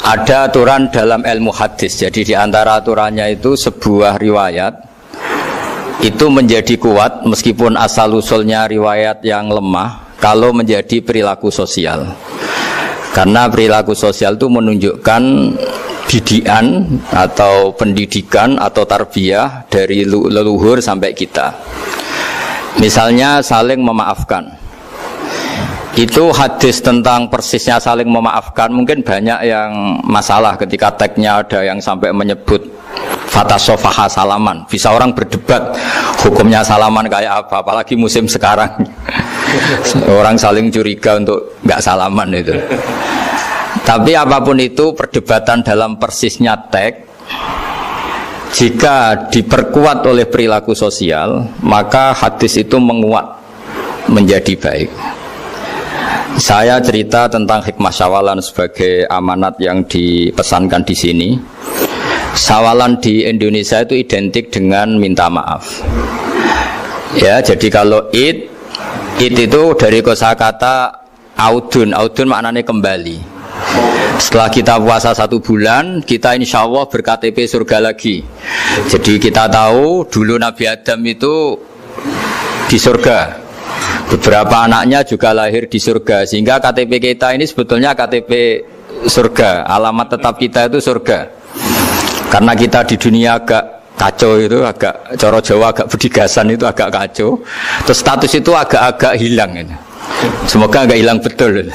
Ada aturan dalam ilmu hadis. Jadi di antara aturannya itu sebuah riwayat itu menjadi kuat meskipun asal-usulnya riwayat yang lemah kalau menjadi perilaku sosial. Karena perilaku sosial itu menunjukkan didikan atau pendidikan atau tarbiyah dari leluhur sampai kita. Misalnya saling memaafkan. Itu hadis tentang persisnya saling memaafkan mungkin banyak yang masalah ketika teksnya ada yang sampai menyebut fatasofaha salaman. Bisa orang berdebat hukumnya salaman kayak apa, apalagi musim sekarang. Orang saling curiga untuk nggak salaman itu. Tapi apapun itu perdebatan dalam persisnya teks, jika diperkuat oleh perilaku sosial, maka hadis itu menguat menjadi baik. Saya cerita tentang hikmah syawalan sebagai amanat yang dipesankan di sini. Syawalan di Indonesia itu identik dengan minta maaf. Ya, jadi kalau id itu dari kosakata audun maknanya kembali. Setelah kita puasa 1 bulan, kita insya Allah ber-KTP surga lagi. Jadi kita tahu dulu Nabi Adam itu di surga. Beberapa anaknya juga lahir di surga. Sehingga KTP kita ini sebetulnya KTP surga. Alamat tetap kita itu surga. Karena kita di dunia agak kacau itu, agak coro Jawa, agak bedigasan itu agak kacau. Terus status itu agak-agak hilang ini. Semoga agak hilang betul.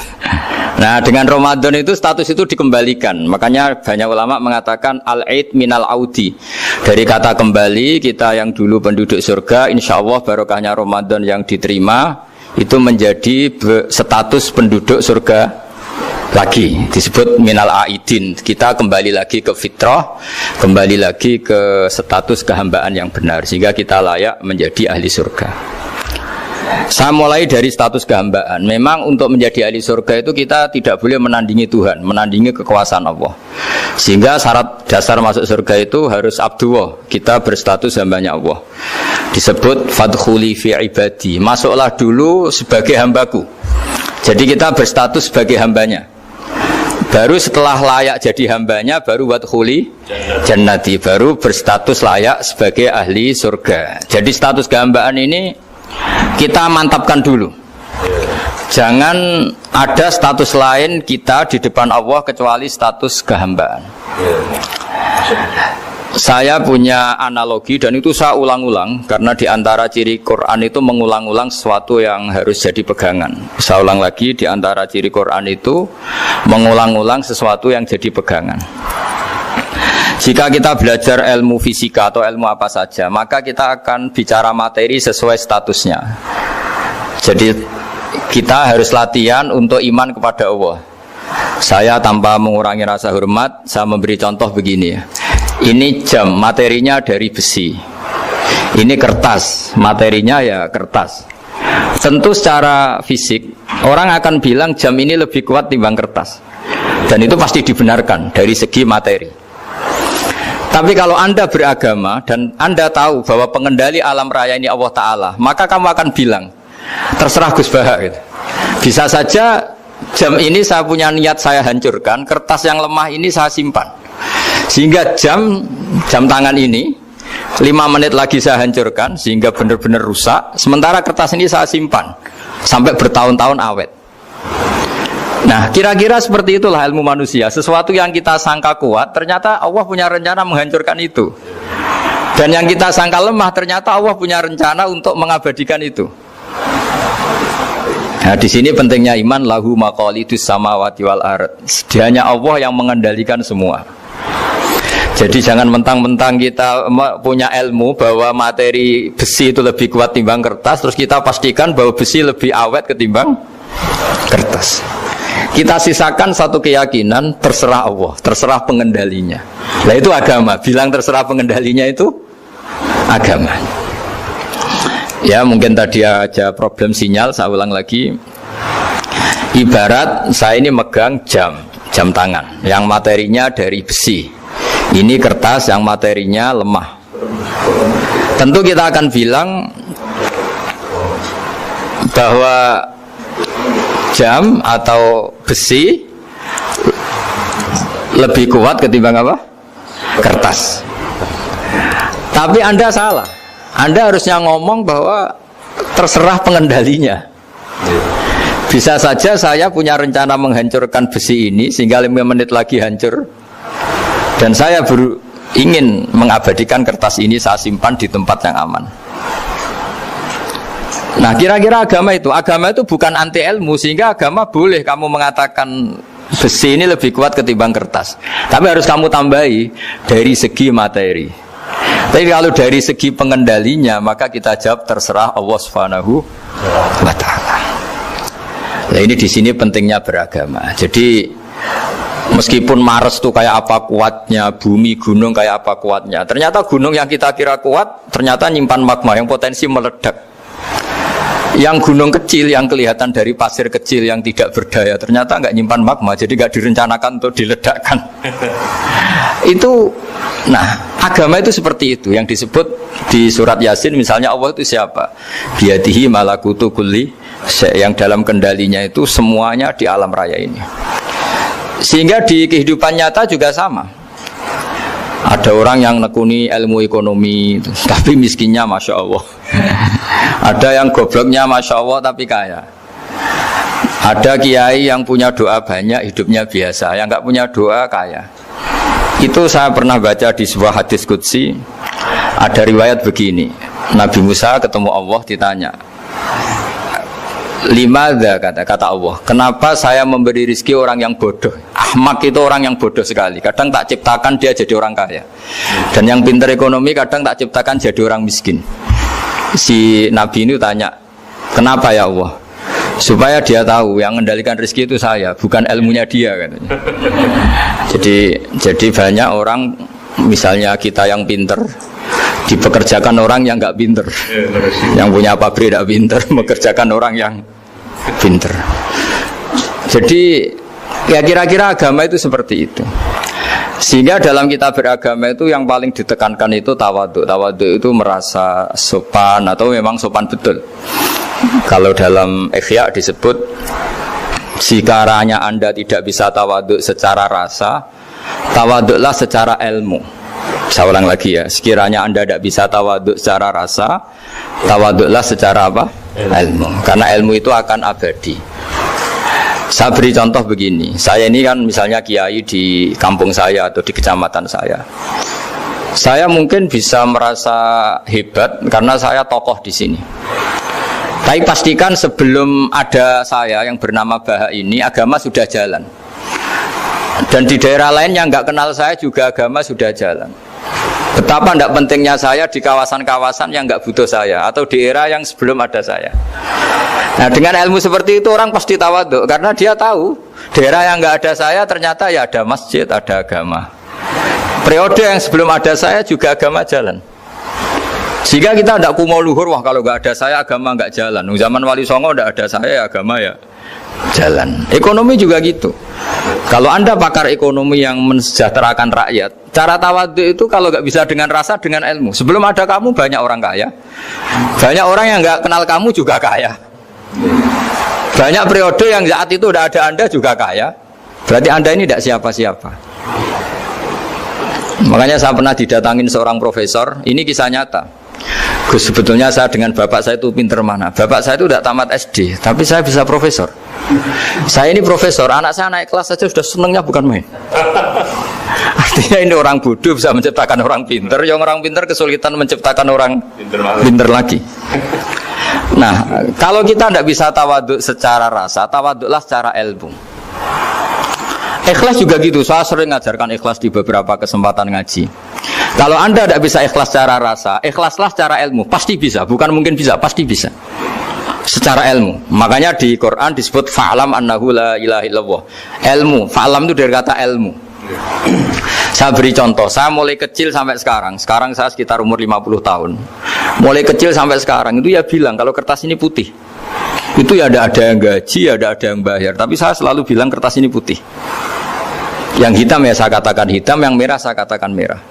Nah, dengan Ramadan itu status itu dikembalikan. Makanya banyak ulama mengatakan al-aid minal audi. Dari kata kembali, kita yang dulu penduduk surga, insya Allah barokahnya Ramadan yang diterima itu menjadi status penduduk surga lagi. Disebut minal aidin. Kita kembali lagi ke fitrah, kembali lagi ke status kehambaan yang benar, sehingga kita layak menjadi ahli surga. Saya mulai dari status kehambaan. Memang untuk menjadi ahli surga itu kita tidak boleh menandingi Tuhan, menandingi kekuasaan Allah. Sehingga syarat dasar masuk surga itu harus abdullah. Kita berstatus hambanya Allah. Disebut fadkhuli fi ibadi. Masuklah dulu sebagai hambaku. Jadi kita berstatus sebagai hambanya. Baru setelah layak jadi hambanya, baru wadkhuli jannati, baru berstatus layak sebagai ahli surga. Jadi status kehambaan ini kita mantapkan dulu. Jangan ada status lain kita di depan Allah kecuali status kehambaan. Saya punya analogi dan itu saya ulang-ulang karena di antara ciri Quran itu mengulang-ulang sesuatu yang harus jadi pegangan. Saya ulang lagi, di antara ciri Quran itu mengulang-ulang sesuatu yang jadi pegangan. Jika kita belajar ilmu fisika atau ilmu apa saja, maka kita akan bicara materi sesuai statusnya. Jadi kita harus latihan untuk iman kepada Allah. Saya tanpa mengurangi rasa hormat, saya memberi contoh begini. Ini jam, materinya dari besi. Ini kertas, materinya ya kertas. Tentu secara fisik, orang akan bilang jam ini lebih kuat timbang kertas. Dan itu pasti dibenarkan dari segi materi. Tapi kalau Anda beragama dan Anda tahu bahwa pengendali alam raya ini Allah Ta'ala, maka kamu akan bilang, terserah Gus Baha gitu. Bisa saja jam ini saya punya niat saya hancurkan, kertas yang lemah ini saya simpan. Sehingga jam tangan ini 5 menit lagi saya hancurkan sehingga benar-benar rusak. Sementara kertas ini saya simpan sampai bertahun-tahun awet. Nah, kira-kira seperti itulah ilmu manusia. Sesuatu yang kita sangka kuat, ternyata Allah punya rencana menghancurkan itu. Dan yang kita sangka lemah, ternyata Allah punya rencana untuk mengabadikan itu. Nah, di sini pentingnya iman, lahu maqalidus samawati wal ard. Hanya Allah yang mengendalikan semua. Jadi jangan mentang-mentang kita punya ilmu bahwa materi besi itu lebih kuat timbang kertas, terus kita pastikan bahwa besi lebih awet ketimbang kertas. Kita sisakan satu keyakinan, terserah Allah, terserah pengendalinya. Nah itu agama, bilang terserah pengendalinya itu agama. Ya mungkin tadi aja problem sinyal, saya ulang lagi. Ibarat saya ini megang jam tangan, yang materinya dari besi. Ini kertas yang materinya lemah. Tentu kita akan bilang bahwa jam atau besi lebih kuat ketimbang apa? Kertas. Tapi Anda salah. Anda harusnya ngomong bahwa terserah pengendalinya. Bisa saja saya punya rencana menghancurkan besi ini sehingga 5 menit lagi hancur. Dan saya ingin mengabadikan kertas ini, saya simpan di tempat yang aman. Nah, kira-kira agama itu bukan anti ilmu, sehingga agama boleh kamu mengatakan besi ini lebih kuat ketimbang kertas. Tapi harus kamu tambahi dari segi materi. Tapi kalau dari segi pengendalinya, maka kita jawab terserah Allah Subhanahu wa Ta'ala. Nah, ini di sini pentingnya beragama. Jadi meskipun Mars itu kayak apa kuatnya, bumi, gunung kayak apa kuatnya, ternyata gunung yang kita kira kuat ternyata nyimpan magma yang potensi meledak. Yang gunung kecil yang kelihatan dari pasir kecil yang tidak berdaya ternyata nggak nyimpan magma, jadi nggak direncanakan untuk diledakkan. Itu, nah agama itu seperti itu yang disebut di surat Yasin misalnya, Allah itu siapa? Biyadihi malakutu kulli, yang dalam kendalinya itu semuanya di alam raya ini. Sehingga di kehidupan nyata juga sama. Ada orang yang nekuni ilmu ekonomi tapi miskinnya Masya Allah. Ada yang gobloknya Masya Allah tapi kaya. Ada kiai yang punya doa banyak, hidupnya biasa. Yang nggak punya doa kaya. Itu saya pernah baca di sebuah hadis qudsi. Ada riwayat begini, Nabi Musa ketemu Allah, ditanya, limadza, kata Allah, kenapa saya memberi rezeki orang yang bodoh? Ahmak itu orang yang bodoh sekali. Kadang tak ciptakan dia jadi orang kaya, dan yang pintar ekonomi kadang tak ciptakan jadi orang miskin. Si Nabi ini tanya, kenapa ya Allah? Supaya dia tahu yang mengendalikan rezeki itu saya, bukan ilmunya dia, katanya. Jadi banyak orang, misalnya kita yang pintar dipekerjakan orang yang nggak pintar, yang punya pabrik tidak pintar mengerjakan orang yang pintar. Jadi ya kira-kira agama itu seperti itu. Sehingga dalam kita beragama itu yang paling ditekankan itu tawadhu. Tawadhu itu merasa sopan atau memang sopan betul. Kalau dalam Ihya disebut, sekiranya Anda tidak bisa tawadhu secara rasa, tawadhulah secara ilmu. Saya ulang lagi ya, sekiranya Anda tidak bisa tawadhu secara rasa, tawadhulah secara apa? Ilmu. Karena ilmu itu akan abadi. Saya beri contoh begini, saya ini kan misalnya kiai di kampung saya atau di kecamatan saya. Saya mungkin bisa merasa hebat karena saya tokoh di sini. Tapi pastikan sebelum ada saya yang bernama Baha ini, agama sudah jalan. Dan di daerah lain yang nggak kenal saya juga agama sudah jalan. Betapa tidak pentingnya saya di kawasan-kawasan yang nggak butuh saya, atau di era yang sebelum ada saya. Nah, dengan ilmu seperti itu orang pasti tawadhu, karena dia tahu daerah yang nggak ada saya ternyata ya ada masjid, ada agama. Periode yang sebelum ada saya juga agama jalan. Sehingga kita tidak kumo luhur, wah kalau nggak ada saya agama nggak jalan. Zaman Wali Songo tidak ada saya agama ya jalan. Ekonomi juga gitu. Kalau Anda pakar ekonomi yang mensejahterakan rakyat, cara tawadhu itu kalau nggak bisa dengan rasa, dengan ilmu. Sebelum ada kamu banyak orang kaya, banyak orang yang nggak kenal kamu juga kaya. Banyak periode yang saat itu udah ada Anda juga kaya. Berarti Anda ini tidak siapa-siapa. Makanya saya pernah didatangin seorang profesor. Ini kisah nyata. Gus, sebetulnya saya dengan bapak saya itu pinter mana? Bapak saya itu tidak tamat SD, tapi saya bisa profesor. Saya ini profesor, anak saya naik kelas saja sudah senengnya bukan main. Artinya ini orang bodoh bisa menciptakan orang pinter, yang orang pinter kesulitan menciptakan orang pinter lagi. Nah, kalau kita tidak bisa tawadhu secara rasa, tawadhulah secara ilmu. Ikhlas juga gitu, saya sering ngajarkan ikhlas di beberapa kesempatan ngaji. Kalau Anda tidak bisa ikhlas secara rasa, ikhlaslah secara ilmu, pasti bisa, bukan mungkin bisa, pasti bisa. Secara ilmu. Makanya di Quran disebut fa'lam annahu la ilaha illallah. Ilmu, fa'lam itu dari kata ilmu. Saya beri contoh, saya mulai kecil sampai sekarang saya sekitar umur 50 tahun. Mulai kecil sampai sekarang itu ya bilang kalau kertas ini putih. Itu ya ada yang gaji, ada yang bayar, tapi saya selalu bilang kertas ini putih. Yang hitam ya saya katakan hitam, yang merah saya katakan merah.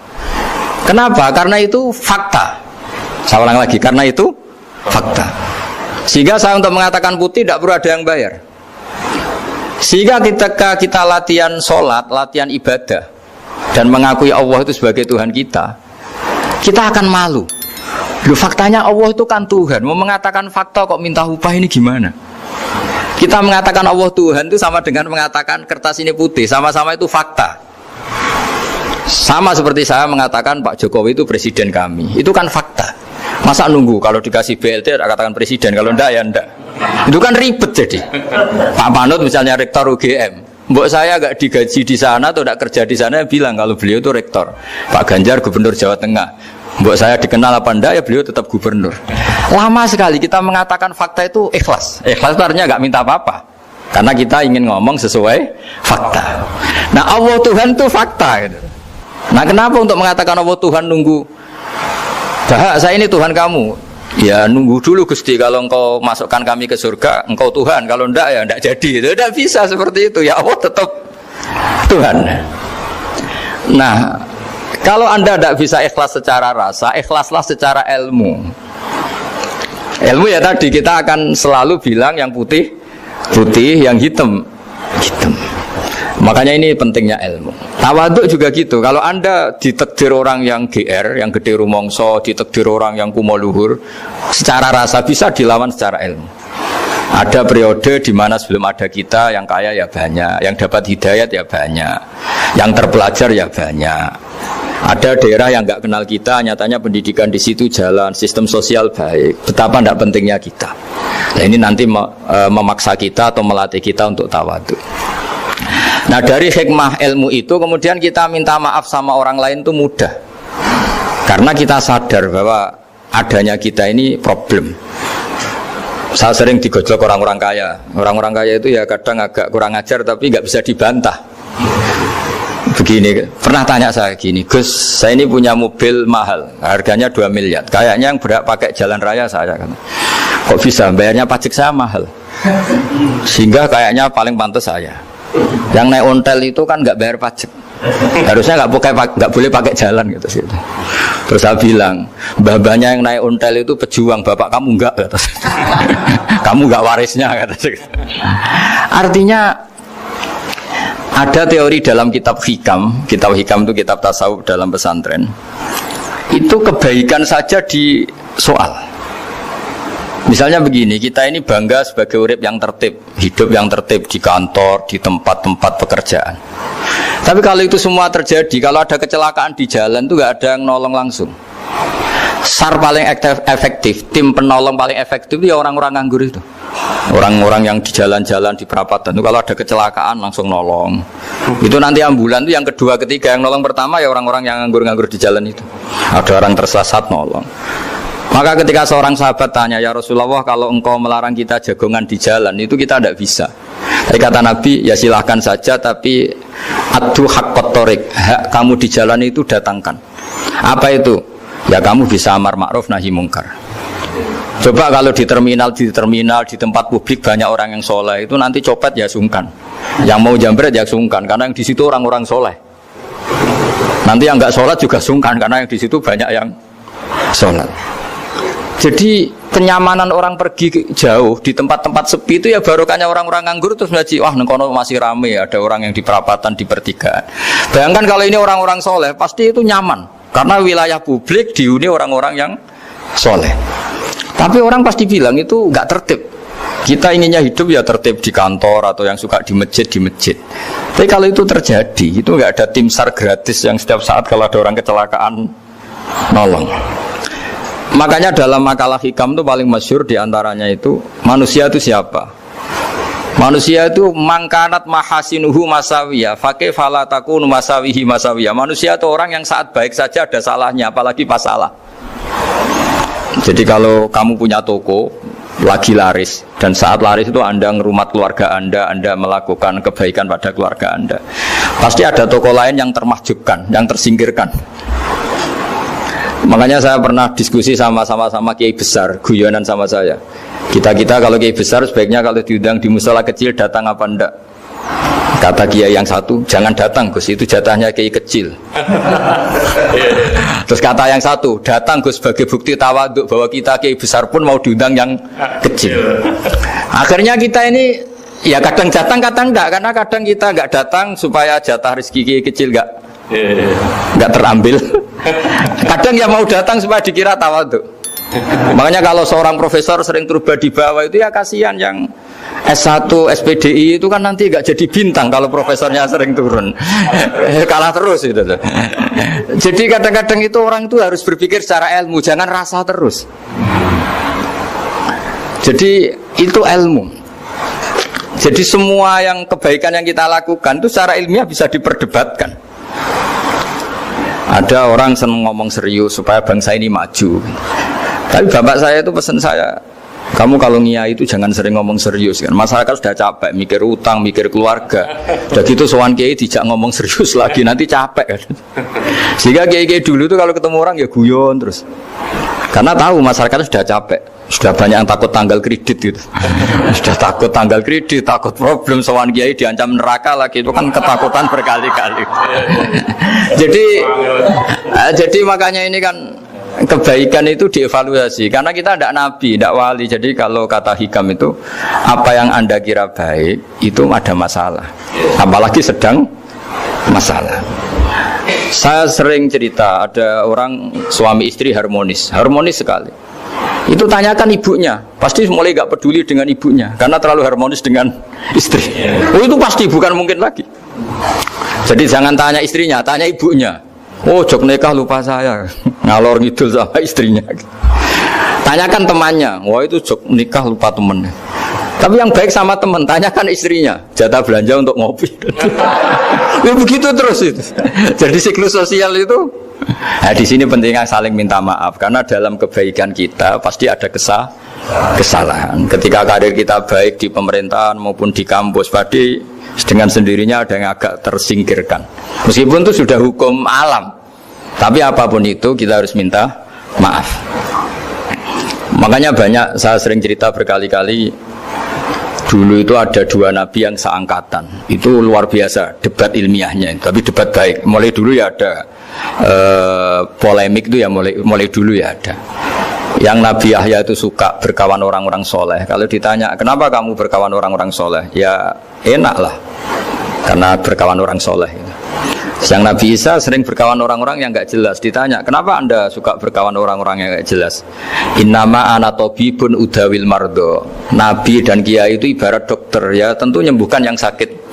Kenapa? Karena itu fakta. Saya ulang lagi, karena itu fakta. Sehingga saya untuk mengatakan putih tidak perlu ada yang bayar. Sehingga ketika kita latihan sholat, latihan ibadah dan mengakui Allah itu sebagai Tuhan kita, kita akan malu. Loh, faktanya Allah itu kan Tuhan. Mau mengatakan fakta kok minta upah, ini gimana? Kita mengatakan Allah Tuhan itu sama dengan mengatakan kertas ini putih. Sama-sama itu fakta. Sama seperti saya mengatakan Pak Jokowi itu presiden kami. Itu kan fakta. Masa nunggu kalau dikasih BLT katakan presiden, kalau enggak ya enggak. Itu kan ribet jadi. Pak Manut misalnya rektor UGM, mbok saya agak digaji di sana atau tidak kerja di sana, bilang kalau beliau itu rektor. Pak Ganjar gubernur Jawa Tengah, mbok saya dikenal apa enggak, ya beliau tetap gubernur. Lama sekali kita mengatakan fakta itu ikhlas. Ikhlas itu artinya enggak minta apa-apa, karena kita ingin ngomong sesuai fakta. Nah Allah Tuhan itu fakta gitu. Nah kenapa untuk mengatakan Allah Tuhan nunggu? Bah, saya ini Tuhan kamu. Ya nunggu dulu Gusti, kalau engkau masukkan kami ke surga, engkau Tuhan, kalau enggak ya enggak jadi. Itu tidak bisa seperti itu. Ya Allah tetap Tuhan. Nah, kalau Anda tidak bisa ikhlas secara rasa, ikhlaslah secara ilmu. Ilmu ya tadi kita akan selalu bilang yang putih putih, yang hitam hitam. Makanya ini pentingnya ilmu. Tawaduk juga gitu. Kalau Anda ditakdir orang yang GR, yang gede rumongso, ditakdir orang yang kumo luhur, secara rasa bisa dilawan secara ilmu. Ada periode di mana sebelum ada kita, yang kaya ya banyak, yang dapat hidayat ya banyak, yang terpelajar ya banyak. Ada daerah yang nggak kenal kita, nyatanya pendidikan di situ jalan, sistem sosial baik. Betapa tidak pentingnya kita. Nah, ini nanti memaksa kita atau melatih kita untuk tawaduk. Nah dari hikmah ilmu itu kemudian kita minta maaf sama orang lain itu mudah, karena kita sadar bahwa adanya kita ini problem. Saya sering digojlok orang-orang kaya. Orang-orang kaya itu ya kadang agak kurang ajar tapi nggak bisa dibantah. Begini, pernah tanya saya gini, Gus, saya ini punya mobil mahal, harganya 2 miliar. Kayaknya yang berak pakai jalan raya saya kan. Kok bisa bayarnya pajak saya mahal? Sehingga kayaknya paling pantas saya. Yang naik ontel itu kan nggak bayar pajak, harusnya nggak boleh pakai jalan gitu sih. Terus saya bilang, mbah-mbahnya yang naik ontel itu pejuang, bapak kamu enggak, kata saya. Kamu nggak warisnya, kata saya. Artinya ada teori dalam kitab hikam itu kitab tasawuf dalam pesantren. Itu kebaikan saja di soal. Misalnya begini, kita ini bangga sebagai urip yang tertib, hidup yang tertib di kantor, di tempat-tempat pekerjaan. Tapi kalau itu semua terjadi, kalau ada kecelakaan di jalan itu nggak ada yang nolong langsung. SAR paling efektif, tim penolong paling efektif itu ya orang-orang nganggur itu. Orang-orang yang di jalan-jalan di perapatan itu kalau ada kecelakaan langsung nolong. Itu nanti ambulan itu yang kedua, ketiga, yang nolong pertama ya orang-orang yang nganggur-nganggur di jalan itu. Ada orang tersesat nolong. Maka ketika seorang sahabat tanya, ya Rasulullah, kalau engkau melarang kita jagongan di jalan, itu kita tidak bisa. Tapi kata Nabi, ya silahkan saja, tapi adu haqqat thoriq, hak kamu di jalan itu datangkan. Apa itu? Ya kamu bisa amar ma'ruf nahi mungkar. Coba kalau di terminal, di tempat publik banyak orang yang soleh, itu nanti copet ya sungkan. Yang mau jambret ya sungkan, karena yang di situ orang-orang soleh. Nanti yang nggak sholat juga sungkan, karena yang di situ banyak yang sholat. Jadi kenyamanan orang pergi jauh di tempat-tempat sepi itu ya barokahnya orang-orang nganggur terus ngaji, wah nengkono masih rame, ada orang yang di perapatan, di pertigaan. Bayangkan kalau ini orang-orang soleh, pasti itu nyaman karena wilayah publik dihuni orang-orang yang soleh. Tapi orang pasti bilang itu nggak tertib. Kita inginnya hidup ya tertib di kantor atau yang suka di masjid. Tapi kalau itu terjadi, itu nggak ada tim SAR gratis yang setiap saat kalau ada orang kecelakaan nolong. Makanya dalam makalah hikam itu paling masyhur diantaranya itu, manusia itu siapa? Manusia itu mangkanat mahasinuhu masawiyah, fakih falatakun masawihi masawiyah. Manusia itu orang yang saat baik saja ada salahnya, apalagi pas salah. Jadi kalau kamu punya toko lagi laris, dan saat laris itu Anda ngerumat keluarga Anda melakukan kebaikan pada keluarga Anda, pasti ada toko lain yang termahjubkan, yang tersingkirkan. Makanya saya pernah diskusi sama kiai besar, guyonan sama saya. Kita kalau kiai besar sebaiknya kalau diundang di musala kecil datang apa enggak? Kata kiai yang satu, jangan datang Gus, itu jatahnya kiai kecil. Terus kata yang satu, datang Gus sebagai bukti tawaduk bahwa kita kiai besar pun mau diundang yang kecil. Akhirnya kita ini ya kadang datang kadang enggak, karena kadang kita enggak datang supaya jatah rezeki kecil enggak terambil. Kadang ya mau datang supaya dikira tawadhu. Makanya kalau seorang profesor sering terubah di bawah itu ya kasihan yang S1, SPDI itu kan nanti enggak jadi bintang kalau profesornya sering turun. Kalah terus itu. Jadi kadang-kadang itu orang itu harus berpikir secara ilmu, jangan rasa terus. Jadi itu ilmu. Jadi semua yang kebaikan yang kita lakukan itu secara ilmiah bisa diperdebatkan. Ada orang senang ngomong serius supaya bangsa ini maju. Tapi bapak saya itu pesan saya, kamu kalau ngiyai itu jangan sering ngomong serius kan. Masyarakat sudah capek mikir utang, mikir keluarga. Udah gitu sowan kiai dijak ngomong serius lagi nanti capek kan. Sehingga kiai-kiai dulu itu kalau ketemu orang ya guyon terus. Karena tahu masyarakat sudah capek. Sudah banyak yang takut tanggal kredit gitu. Sudah takut tanggal kredit, takut problem sowan kiai diancam neraka lagi, itu kan ketakutan berkali-kali. Jadi makanya ini kan kebaikan itu dievaluasi karena kita tidak nabi, tidak wali. Jadi kalau kata hikam itu apa yang Anda kira baik itu ada masalah. Apalagi sedang masalah. Saya sering cerita ada orang suami istri harmonis sekali. Itu tanyakan ibunya, pasti mulai gak peduli dengan ibunya karena terlalu harmonis dengan istri. Oh itu pasti bukan mungkin lagi. Jadi jangan tanya istrinya, tanya ibunya. Oh jok nikah lupa saya, ngalor ngidul sama istrinya. Tanyakan temannya, wah itu jok nikah lupa temennya. Tapi yang baik sama teman, tanyakan istrinya, jatah belanja untuk ngopi. Ya begitu terus itu. Jadi siklus sosial itu. Nah, di sini pentingnya saling minta maaf karena dalam kebaikan kita pasti ada kesalahan. Ketika karir kita baik di pemerintahan maupun di kampus, pasti dengan sendirinya ada yang agak tersingkirkan. Meskipun itu sudah hukum alam, tapi apapun itu kita harus minta maaf. Makanya banyak saya sering cerita berkali-kali. Dulu itu ada dua nabi yang seangkatan. Itu luar biasa debat ilmiahnya, tapi debat baik. Mulai dulu ya ada polemik itu ya mulai dulu ya ada. Yang Nabi Yahya itu suka berkawan orang-orang soleh. Kalau ditanya kenapa kamu berkawan orang-orang soleh, ya enak lah karena berkawan orang soleh. Yang Nabi Isa sering berkawan orang-orang yang enggak jelas. Ditanya kenapa anda suka berkawan orang-orang yang enggak jelas, innama ana tabibun udawil mardo. Nabi dan kiai itu ibarat dokter, ya tentu menyembuhkan yang sakit.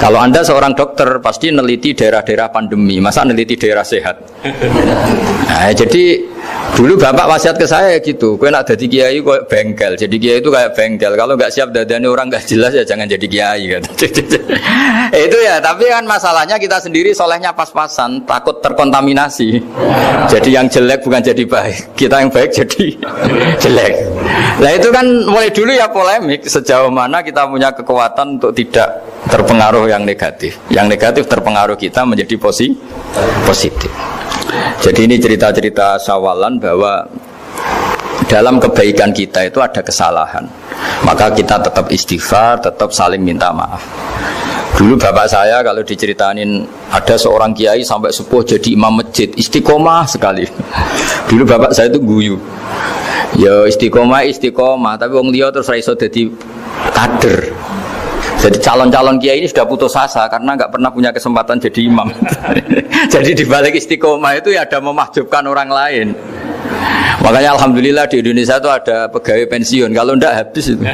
Kalau anda seorang dokter pasti neliti daerah-daerah pandemi, masa neliti daerah sehat. Nah, jadi dulu bapak wasiat ke saya gitu, kowe nak jadi kiai kok bengkel. Jadi kiai itu kayak bengkel, kalau nggak siap dadane orang nggak jelas ya jangan jadi kiai kan. Itu ya, tapi kan masalahnya kita sendiri solehnya pas-pasan, takut terkontaminasi. Jadi yang jelek bukan jadi baik, kita yang baik jadi jelek. Nah itu kan mulai dulu ya polemik sejauh mana kita punya kekuatan untuk tidak terpengaruh yang negatif. Yang negatif terpengaruh kita menjadi positif. Jadi ini cerita-cerita sawalan bahwa dalam kebaikan kita itu ada kesalahan. Maka kita tetap istighfar, tetap saling minta maaf. Dulu bapak saya kalau diceritain ada seorang kiai sampai sepuh jadi imam masjid, istiqomah sekali. Dulu bapak saya itu guyu. Ya istiqomah, tapi wong liya terus ra iso dadi kader. Jadi calon-calon kiai ini sudah putus asa karena nggak pernah punya kesempatan jadi imam. Jadi di balik istiqomah itu ya ada memahjubkan orang lain. Makanya alhamdulillah di Indonesia itu ada pegawai pensiun. Kalau enggak habis itu.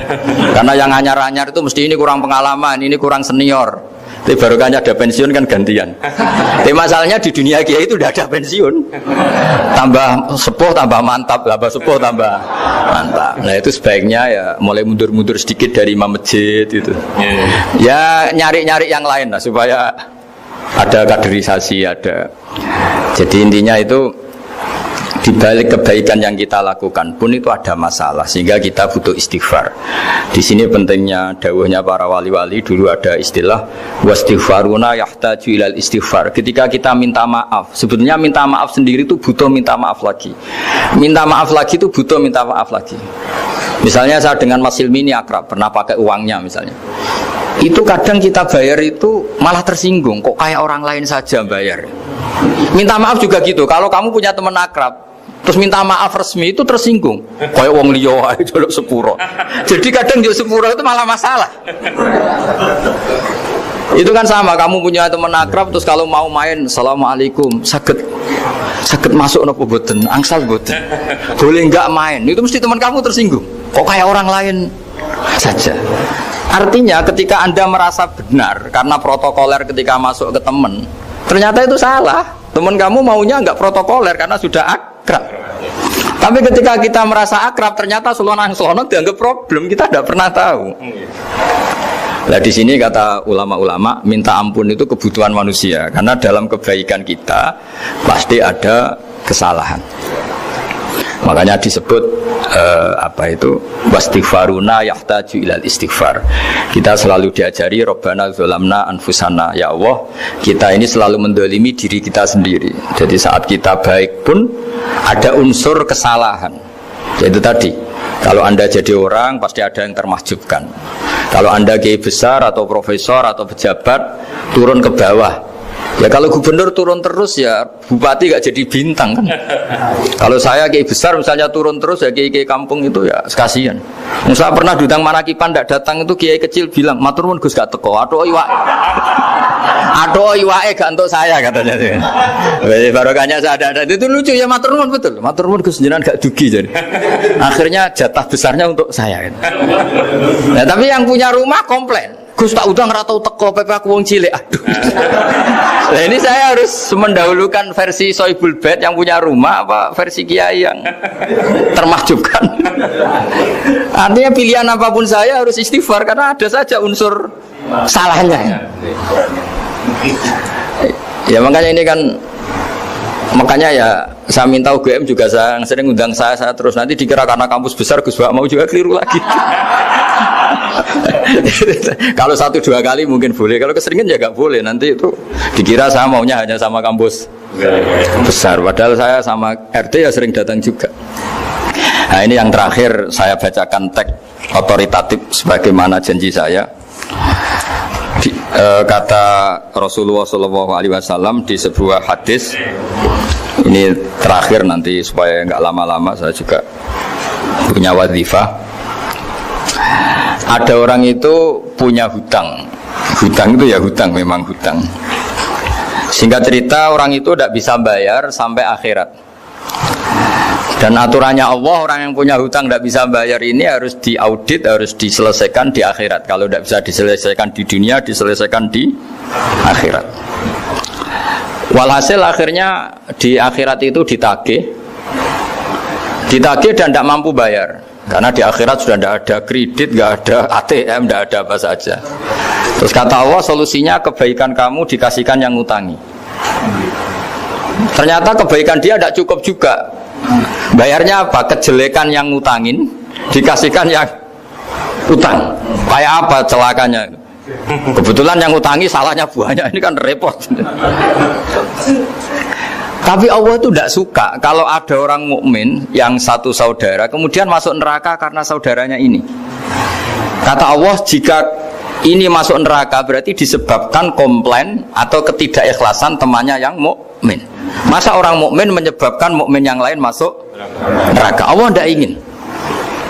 Karena yang anyar-anyar itu mesti ini kurang pengalaman, ini kurang senior. Tapi barokahnya ada pensiun kan gantian. Tapi masalahnya di dunia kiai itu udah ada pensiun. Tambah sepuh tambah mantap, tambah sepuh tambah mantap. Nah itu sebaiknya ya mulai mundur-mundur sedikit dari imam masjid itu. Ya nyari-nyari yang lain lah supaya ada kaderisasi, ada. Jadi intinya itu di balik kebaikan yang kita lakukan pun itu ada masalah sehingga kita butuh istighfar. Di sini pentingnya dawuhnya para wali-wali, dulu ada istilah wastighfaruna yahtaju ilal istighfar. Ketika kita minta maaf, sebetulnya minta maaf sendiri itu butuh minta maaf lagi. Minta maaf lagi itu butuh minta maaf lagi. Misalnya saya dengan Mas Hilmi ini akrab, pernah pakai uangnya misalnya. Itu kadang kita bayar itu malah tersinggung, kok kayak orang lain saja bayar. Minta maaf juga gitu. Kalau kamu punya teman akrab, terus minta maaf resmi itu tersinggung. Kayak wong liya ae njaluk sepuro. Jadi kadang njaluk sepuro itu malah masalah. Itu kan sama, kamu punya teman akrab terus kalau mau main assalamualaikum, saged masuk napa boten? Angsal boten. Boleh enggak main? Itu mesti teman kamu tersinggung. Kok kayak orang lain saja. Artinya ketika Anda merasa benar karena protokoler ketika masuk ke teman, ternyata itu salah. Teman kamu maunya enggak protokoler karena sudah akrab. Tapi ketika kita merasa akrab, ternyata selonang-selonang dianggap problem, kita tidak pernah tahu. Nah di sini kata ulama-ulama, minta ampun itu kebutuhan manusia, karena dalam kebaikan kita pasti ada kesalahan. Makanya disebut wastighfaruna yahtaju ilal istighfar. Kita selalu diajari Rabbana zolamna anfusana, ya Allah kita ini selalu mendolimi diri kita sendiri. Jadi saat kita baik pun ada unsur kesalahan. Yaitu tadi, kalau Anda jadi orang pasti ada yang termahjubkan. Kalau Anda kiai besar atau profesor atau pejabat turun ke bawah, ya kalau gubernur turun terus ya bupati gak jadi bintang kan. Kalau saya kiai besar misalnya turun terus ya kiai kampung itu ya kasihan. Saya pernah diundang Manakipan tidak datang itu kiai kecil bilang matur nuwun Gus gak teko. Aduh iwake gak untuk saya katanya. Barokahnya saya ada itu lucu ya, matur nuwun betul. Matur nuwun Gus jenengan gak dugi jadi. Akhirnya jatah besarnya untuk saya. Nah, tapi yang punya rumah komplain. Gus tak udang ratau teko pepe aku wong cilik. Aduh. Nah, ini saya harus mendahulukan versi Soibul Bait yang punya rumah apa versi kiai yang termahjubkan. Artinya pilihan apapun saya harus istighfar karena ada saja unsur salahnya. Ya makanya ini kan, makanya ya saya minta UGM juga saya sering undang saya terus, nanti dikira karena kampus besar Gus Bak mau juga keliru lagi. Kalau 1-2 kali mungkin boleh, kalau keseringan ya gak boleh, nanti itu dikira saya maunya hanya sama kampus besar, padahal saya sama RT ya sering datang juga. Nah ini yang terakhir saya bacakan teks otoritatif sebagaimana janji saya. Kata Rasulullah SAW di sebuah hadis, ini terakhir nanti supaya nggak lama-lama saya juga punya wadhifah. Ada orang itu punya hutang itu ya hutang, memang hutang. Singkat cerita orang itu tidak bisa bayar sampai akhirat. Dan aturannya Allah, orang yang punya hutang tidak bisa bayar ini harus diaudit, harus diselesaikan di akhirat. Kalau tidak bisa diselesaikan di dunia, diselesaikan di akhirat. Walhasil akhirnya di akhirat itu ditagih dan tidak mampu bayar. Karena di akhirat sudah tidak ada kredit, tidak ada ATM, tidak ada apa saja. Terus kata Allah, solusinya kebaikan kamu dikasihkan yang ngutangi. Ternyata kebaikan dia tidak cukup juga. Bayarnya apa? Kejelekan yang ngutangin dikasihkan yang utang. Kayak apa celakanya? Kebetulan yang ngutangi salahnya banyak, ini kan repot. Tapi Allah itu tidak suka kalau ada orang mukmin yang satu saudara kemudian masuk neraka karena saudaranya ini. Kata Allah, jika ini masuk neraka berarti disebabkan komplain atau ketidakikhlasan temannya yang mukmin. Masa orang mukmin menyebabkan mukmin yang lain masuk neraka? Allah tidak ingin.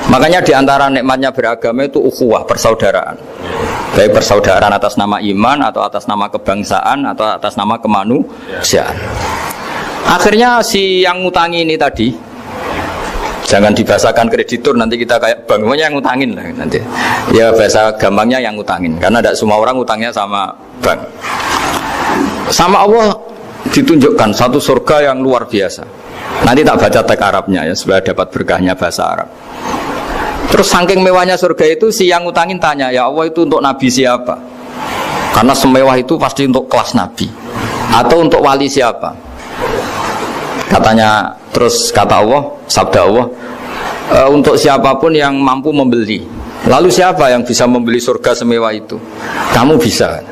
Makanya diantara nikmatnya beragama itu ukhuwah, persaudaraan. Baik persaudaraan atas nama iman atau atas nama kebangsaan atau atas nama kemanusiaan. Akhirnya si yang ngutangi ini tadi, jangan dibahasakan kreditur, nanti kita kayak bank, yang ngutangin lah nanti. Ya bahasa gampangnya yang ngutangin, karena tidak semua orang ngutangnya sama bank. Sama Allah ditunjukkan satu surga yang luar biasa. Nanti tak baca teks Arabnya ya supaya dapat berkahnya bahasa Arab. Terus saking mewahnya surga itu, si yang ngutangin tanya, ya Allah itu untuk nabi siapa? Karena semewah itu pasti untuk kelas nabi. Atau untuk wali siapa? Katanya, terus kata Allah, sabda Allah, untuk siapapun yang mampu membeli. Lalu siapa yang bisa membeli surga semewah itu? Kamu bisa.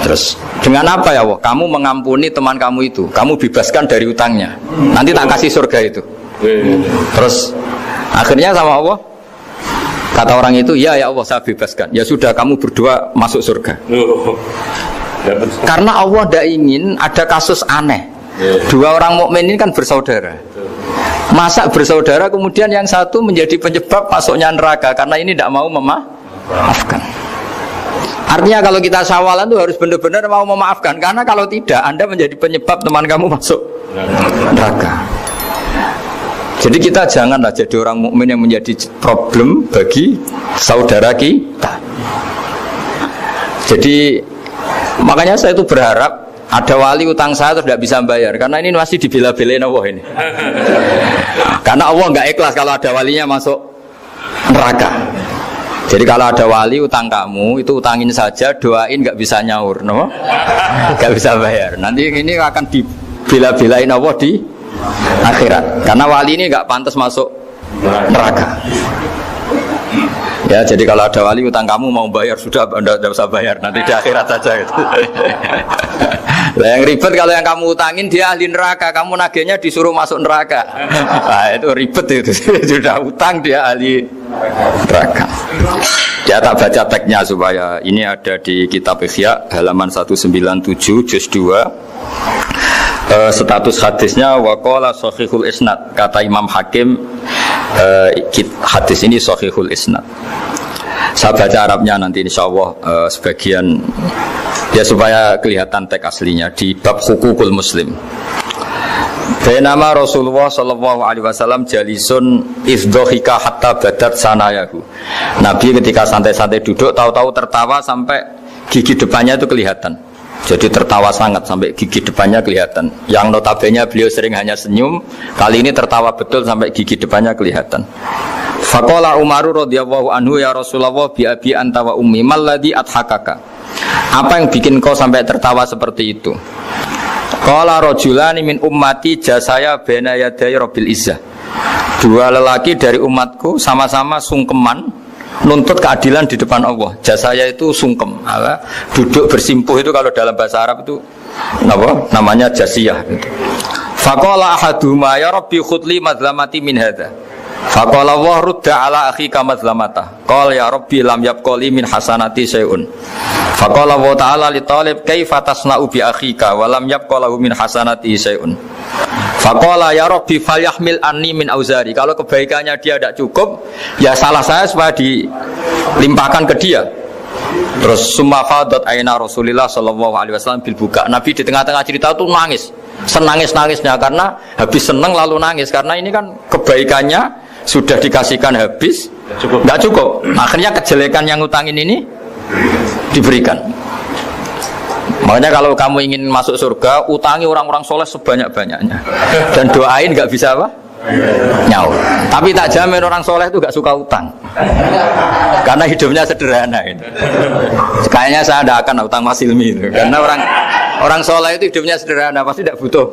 Terus dengan apa ya Allah? Kamu mengampuni teman kamu itu, kamu bebaskan dari utangnya. Nanti tak kasih surga itu. Terus akhirnya sama Allah, kata orang itu, ya Allah saya bebaskan. Ya sudah, kamu berdua masuk surga. Karena Allah tidak ingin ada kasus aneh. Dua orang mukmin ini kan bersaudara. Masa bersaudara kemudian yang satu menjadi penyebab masuknya neraka karena ini tidak mau memaafkan. Artinya kalau kita syawalan itu harus benar-benar mau memaafkan, karena kalau tidak Anda menjadi penyebab teman kamu masuk neraka. Jadi kita janganlah jadi orang mukmin yang menjadi problem bagi saudara kita. Jadi makanya saya itu berharap ada wali utang saya terus tidak bisa bayar, karena ini masih dibela-belain Allah ini. Karena Allah nggak ikhlas kalau ada walinya masuk neraka. Jadi kalau ada wali utang kamu itu utangin saja, doain nggak bisa nyaur, no? Nggak bisa bayar. Nanti ini akan dibela-belain Allah di akhirat. Karena wali ini nggak pantas masuk neraka. Ya, jadi kalau ada wali utang kamu mau bayar sudah, Anda tidak usah bayar, nanti di akhirat saja itu. Lah yang ribet kalau yang kamu utangin dia ahli neraka, kamu nagihnya disuruh masuk neraka. Nah, itu ribet itu. Sudah utang dia ahli neraka. Ya, tak baca teksnya supaya ini ada di kitab Ihya halaman 197 juz 2. Status hadisnya waqala sahihul isnad, kata Imam Hakim, hadis ini sahihul isnad. Saya baca Arabnya nanti insyaallah sebagian ya supaya kelihatan teks aslinya di bab hukukul muslim. Bainama Rasulullah sallallahu alaihi wasallam jalisun izdhika hatta badat sanayahu. Nabi ketika santai-santai duduk tahu-tahu tertawa sampai gigi depannya itu kelihatan. Jadi tertawa sangat sampai gigi depannya kelihatan. Yang notabene beliau sering hanya senyum, kali ini tertawa betul sampai gigi depannya kelihatan. Faqala Umar radhiyallahu anhu ya Rasulullah bi abi anta wa ummi mal ladzi adhakaka. Apa yang bikin kau sampai tertawa seperti itu? Qala rajulani min ummati jasaya baina yaday rabbil izzah. Dua lelaki dari umatku sama-sama sungkeman nuntut keadilan di depan Allah. Jasaya itu sungkem, duduk bersimpuh itu kalau dalam bahasa Arab itu namanya jasiyah. Faqala ahaduhuma ya rabbi khudli madlamati min hadza. Faqala wa rudda ala akhika madlamata. Qala ya rabbi lam yabqali min hasanati syai'un. Faqala wa ta'ala li talib kaifa tasna'u bi akhika wa lam yabqalahu min hasanati syai'un. Faqala ya rabbi falyahmil anni min auzari. Kalau kebaikannya dia tidak cukup, ya salah saya supaya dilimpahkan ke dia. Terus summa fadat aina Rasulillah sallallahu alaihi wasallam bil buka. Nabi di tengah-tengah cerita itu nangis. Senangis-nangisnya karena habis seneng lalu nangis karena ini kan kebaikannya sudah dikasihkan habis, enggak cukup. Akhirnya kejelekan yang utangin ini diberikan. Makanya kalau kamu ingin masuk surga, utangi orang-orang soleh sebanyak-banyaknya. Dan doain nggak bisa apa? Nyaur. Tapi tak jamin orang soleh itu nggak suka utang. Karena hidupnya sederhana itu. Kayaknya saya tidak akan utang Mas Ilmi itu. Karena orang soleh itu hidupnya sederhana, pasti tidak butuh.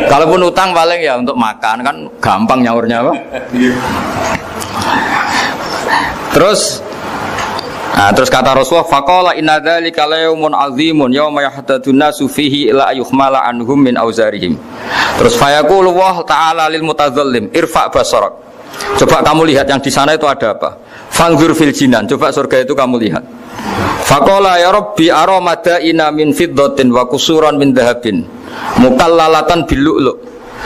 Kalaupun utang paling ya untuk makan, kan gampang nyaurnya apa? Terus kata Rasulullah, faqala inna dzalika yaumun azimun yauma yahtadun nasu fihi ila yuhmala anhum min auzarihim. Terus fayaqulu wa ta'ala lil mutadzallim irfa basarak. Coba kamu lihat yang di sana itu ada apa? Fanzur fil jinan, coba surga itu kamu lihat. Faqala ya rabbi ara madaina min fiddatin wa kusuran min dhahabin mukallalatan bil lu'lu'.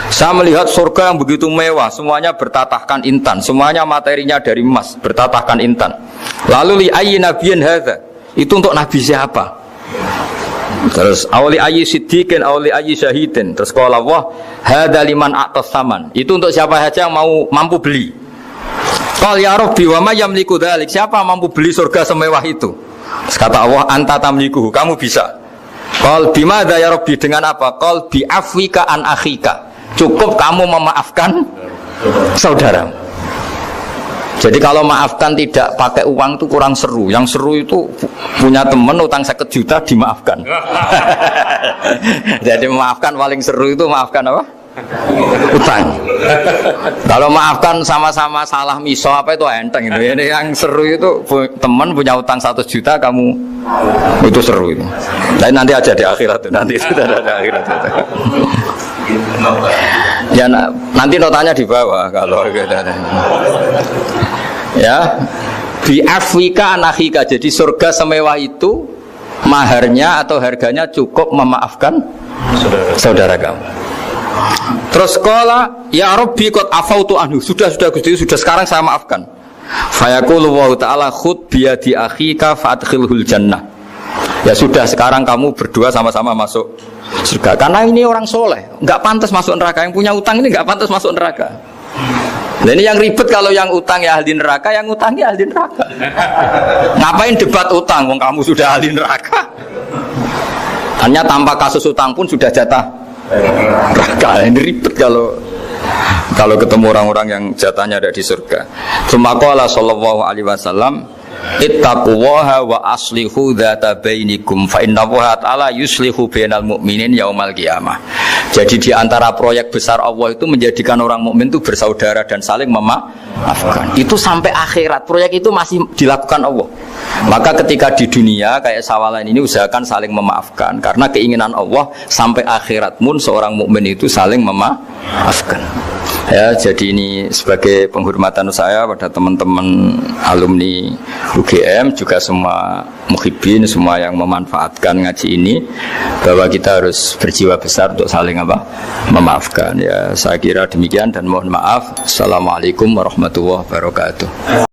Saya melihat surga yang begitu mewah, semuanya bertatahkan intan, semuanya materinya dari emas, bertatahkan intan. Lalu li ayyi nabiyyin hadza? Itu untuk nabi siapa? Terus awli ayyi siddiqin awli ayyi syahidin. Terus qala Allah hadza liman a'tas saman. Itu untuk siapa saja yang mampu beli. Qal ya rabbi wa may yamliku dzalik? Siapa mampu beli surga semewah itu? Terus kata Allah anta tamliku, kamu bisa. Qal bimadza ya rabbi, dengan apa? Qal bi afwika an akhika. Cukup kamu memaafkan saudara. Jadi kalau maafkan tidak pakai uang itu kurang seru. Yang seru itu punya teman utang 1 juta dimaafkan. Jadi memaafkan paling seru itu maafkan apa? Utang. Kalau maafkan sama-sama salah miso apa itu enteng itu. Ini yang seru itu teman punya utang 1 juta kamu itu seru itu. Tapi nanti aja di akhirat itu, nanti itu ada di akhirat itu. Ya nanti notanya di bawah kalau gitu. Ya, bi afwika anakhika. Jadi surga semewah itu maharnya atau harganya cukup memaafkan saudara kamu. Terus qala ya Rabbi qad afautu anhu. Sudah Gusti, sudah sekarang saya maafkan. Fayaqulu wa ta'ala khud biyadi akhika fa'adkhilhul jannah. Ya sudah, sekarang kamu berdua sama-sama masuk surga. Karena ini orang soleh, nggak pantas masuk neraka. Yang punya utang ini nggak pantas masuk neraka. Nah ini yang ribet kalau yang utang ya ahli neraka, yang utangnya ahli neraka. Ngapain debat utang? Wong kamu sudah ahli neraka. Hanya tanpa kasus utang pun sudah jatah neraka. Ini ribet kalau ketemu orang-orang yang jatahnya ada di surga. Tsumma sallallahu alaihi wasallam, ittaqullaha wa aslihu dzata bainikum fa innallaha ta'ala yuslihu bainal mu'minin yaumal qiyamah. Jadi di antara proyek besar Allah itu menjadikan orang mukmin itu bersaudara dan saling memaafkan. Itu sampai akhirat proyek itu masih dilakukan Allah. Maka ketika di dunia kayak sawalan ini usahakan saling memaafkan karena keinginan Allah sampai akhirat pun seorang mukmin itu saling memaafkan. Ya, jadi ini sebagai penghormatan saya pada teman-teman alumni UGM, juga semua muhibbin, semua yang memanfaatkan ngaji ini, bahwa kita harus berjiwa besar untuk saling memaafkan. Ya, saya kira demikian dan mohon maaf. Assalamualaikum warahmatullahi wabarakatuh.